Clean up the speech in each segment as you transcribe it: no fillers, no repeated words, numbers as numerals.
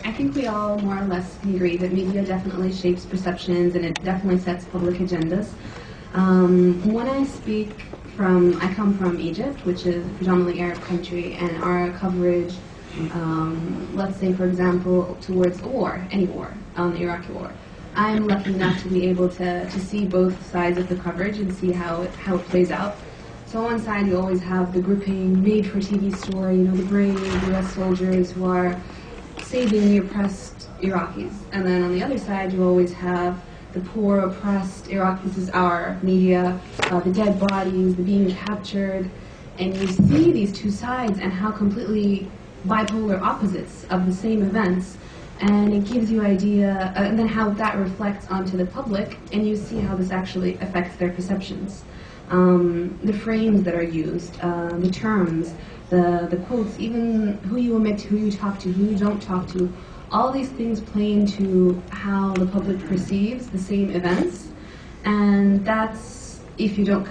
I think we all more or less can agree that media definitely shapes perceptions and it definitely sets public agendas. When I speak I come from Egypt, which is a predominantly Arab country, and our coverage, let's say for example, towards a war, any war, the Iraqi war, I'm lucky enough to be able to see both sides of the coverage and see how it plays out. So on one side you always have the gripping, made-for-TV story, the brave U.S. soldiers who are saving the oppressed Iraqis. And then on the other side you always have the poor, oppressed Iraqis. This is our media, the dead bodies, the being captured. And you see these two sides and how completely bipolar opposites of the same events. And it gives you idea, and then how that reflects onto the public, and you see how this actually affects their perceptions. The frames that are used, the terms, the quotes, even who you omit, who you talk to, who you don't talk to, all these things play into how the public perceives the same events, and that's if you don't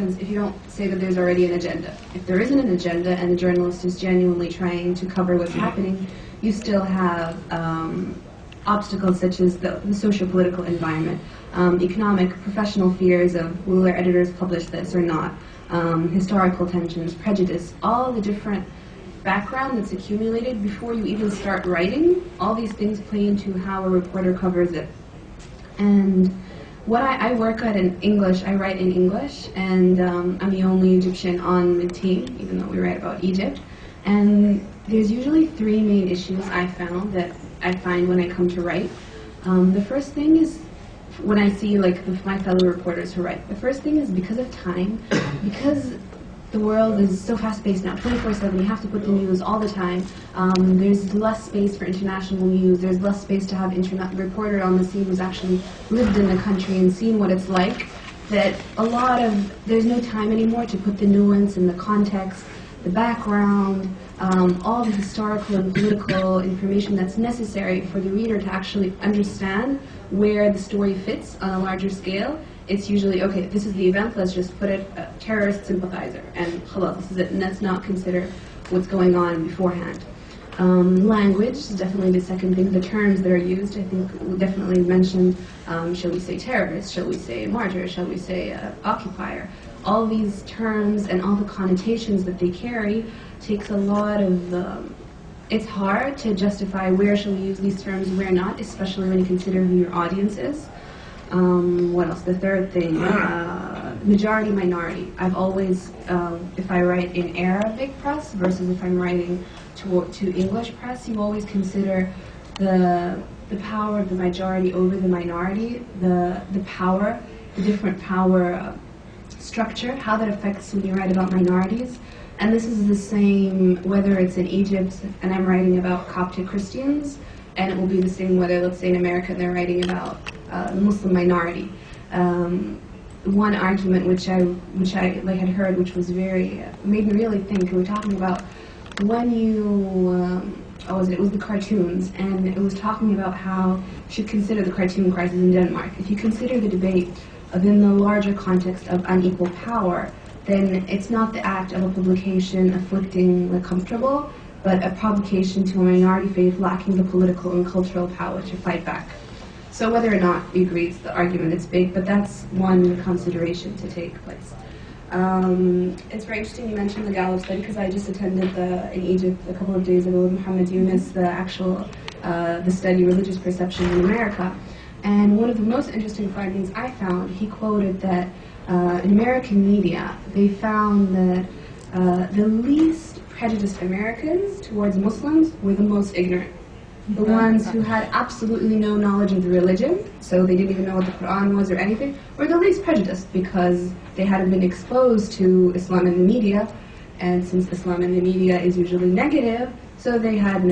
say that there's already an agenda. If there isn't an agenda and the journalist is genuinely trying to cover what's happening, you still have obstacles such as the socio-political environment, economic, professional fears of will their editors publish this or not, historical tensions, prejudice, all the different background that's accumulated before you even start writing. All these things play into how a reporter covers it. And what I work at in English, I write in English, and I'm the only Egyptian on the team, even though we write about Egypt. And there's usually three main issues I find when I come to write. The first thing is when I see my fellow reporters who write. The first thing is because of time, because the world is so fast-paced now, 24/7, you have to put the news all the time. There's less space for international news. There's less space to have a reporter on the scene who's actually lived in the country and seen what it's like. That there's no time anymore to put the nuance and the context, the background, all the historical and political information that's necessary for the reader to actually understand where the story fits on a larger scale. It's usually, okay, this is the event, let's just put it, terrorist sympathizer, and khalas, this is it, and let's not consider what's going on beforehand. Language is definitely the second thing. The terms that are used, I think we definitely mentioned, shall we say terrorist, shall we say martyr, shall we say occupier. All these terms and all the connotations that they carry takes a lot of, it's hard to justify where shall we use these terms, where not, especially when you consider who your audience is. What else? The third thing, majority, minority. I've always, if I write in Arabic press versus if I'm writing to English press, you always consider the power of the majority over the minority, the power, the different power structure, how that affects when you write about minorities. And this is the same whether it's in Egypt and I'm writing about Coptic Christians, and it will be the same whether, let's say, in America they're writing about the Muslim minority. One argument which I had heard, which was made me really think. We were talking about when it was the cartoons, and it was talking about how you should consider the cartoon crisis in Denmark. If you consider the debate within the larger context of unequal power, then it's not the act of a publication afflicting the comfortable, but a provocation to a minority faith lacking the political and cultural power to fight back. So whether or not you agree, it's the argument, it's big, but that's one consideration to take place. It's very interesting you mentioned the Gallup study, because I just attended in Egypt a couple of days ago with Muhammad Yunus, the study Religious Perception in America. And one of the most interesting findings I found, he quoted that in American media, they found that the least prejudiced Americans towards Muslims were the most ignorant. The ones who had absolutely no knowledge of the religion, so they didn't even know what the Quran was or anything, were the least prejudiced because they hadn't been exposed to Islam in the media, and since Islam in the media is usually negative, so they had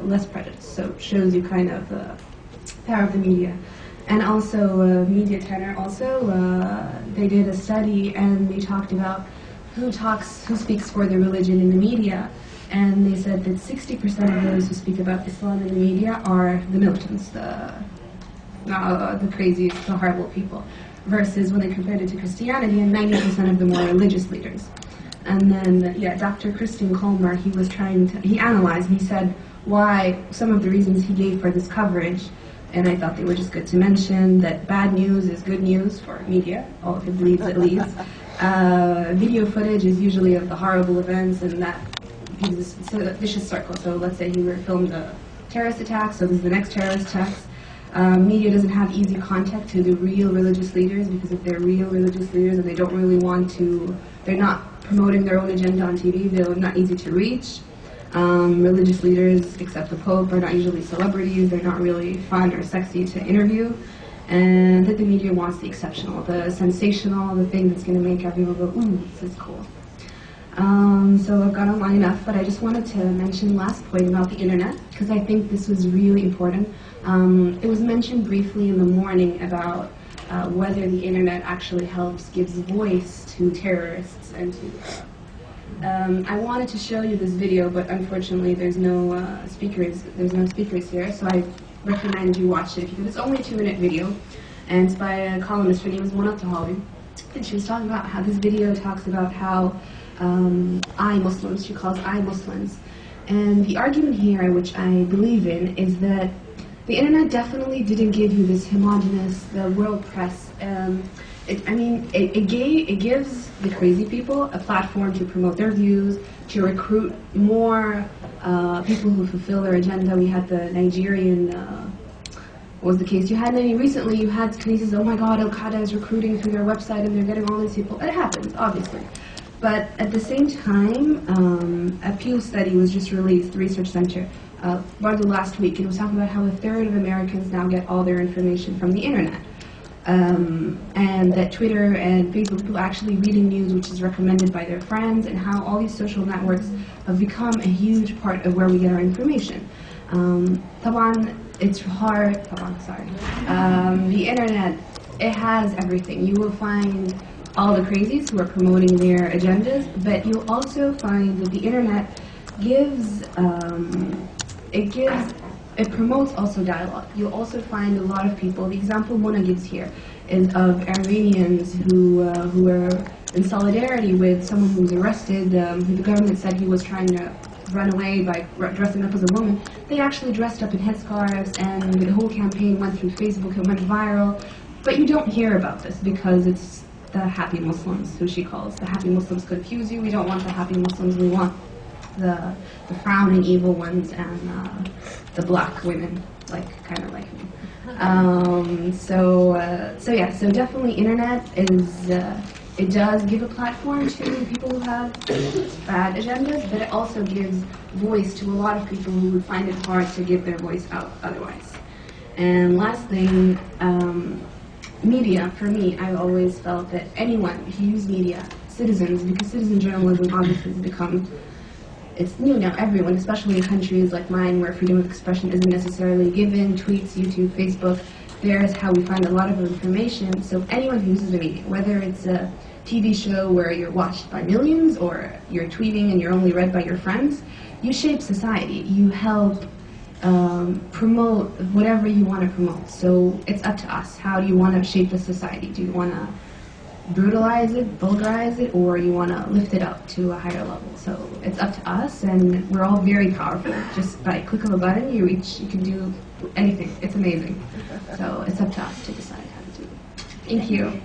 less prejudice. So it shows you kind of the power of the media. And also, Media Tenor also, they did a study and they talked about who speaks for the religion in the media. And they said that 60% of those who speak about Islam in the media are the militants, the crazy, the horrible people. Versus when they compared it to Christianity, and 90% of them were religious leaders. And then, Dr. Christian Colmer, he analyzed, and he said, why some of the reasons he gave for this coverage, and I thought they were just good to mention, that bad news is good news for media. Oh, if it leads, it leads. Video footage is usually of the horrible events, and that gives it's a vicious circle. So let's say you were filmed a terrorist attack, so this is the next terrorist attacks. Media doesn't have easy contact to the real religious leaders, because if they're real religious leaders and they don't really want to, they're not promoting their own agenda on TV, they're not easy to reach. Religious leaders, except the Pope, are not usually celebrities, they're not really fun or sexy to interview. And that the media wants the exceptional, the sensational, the thing that's going to make everyone go, ooh, this is cool. So I've gone on long enough, but I just wanted to mention last point about the internet, because I think this was really important. It was mentioned briefly in the morning about whether the internet actually gives voice to terrorists and to. I wanted to show you this video, but unfortunately there's no speakers here, so I recommend you watch it because it's only a 2-minute video, and it's by a columnist. Her name is Mona Tahawi, and she was talking about how this video talks about how I-Muslims, she calls I-Muslims, and the argument here, which I believe in, is that the internet definitely didn't give you this homogenous, the world press. It gives the crazy people a platform to promote their views, to recruit more people who fulfill their agenda. We had the Nigerian, what was the case? Recently you had cases, oh my God, Al-Qaeda is recruiting through their website and they're getting all these people. It happens, obviously. But at the same time, a Pew study was just released, the Research Center, last week, and it was talking about how 1/3 of Americans now get all their information from the internet. And that Twitter and Facebook, people actually reading news which is recommended by their friends, and how all these social networks have become a huge part of where we get our information. Taban, it's hard, the internet, it has everything. You will find all the crazies who are promoting their agendas, but you'll also find that the internet gives, it promotes also dialogue. You'll also find a lot of people, the example Mona gives here is of Armenians who were in solidarity with someone who was arrested, who the government said he was trying to run away by dressing up as a woman. They actually dressed up in headscarves, and the whole campaign went through Facebook, it went viral. But you don't hear about this because it's the happy Muslims, who she calls. The happy Muslims confuse you. We don't want the happy Muslims, we want the frowning evil ones and the black women, kind of like me. So definitely internet is, it does give a platform to people who have bad agendas, but it also gives voice to a lot of people who would find it hard to give their voice out otherwise. And last thing, media, for me, I've always felt that anyone who uses media, citizens, because citizen journalism obviously has become, it's new now, everyone, especially in countries like mine where freedom of expression isn't necessarily given, tweets, YouTube, Facebook, there's how we find a lot of information. So anyone who uses the media, whether it's a TV show where you're watched by millions or you're tweeting and you're only read by your friends, you shape society. You help promote whatever you want to promote. So it's up to us. How do you want to shape the society? Do you want to brutalize it, vulgarize it, or you want to lift it up to a higher level? So it's up to us, and we're all very powerful. Just by a click of a button, you can do anything. It's amazing. So it's up to us to decide how to do it. Thank you.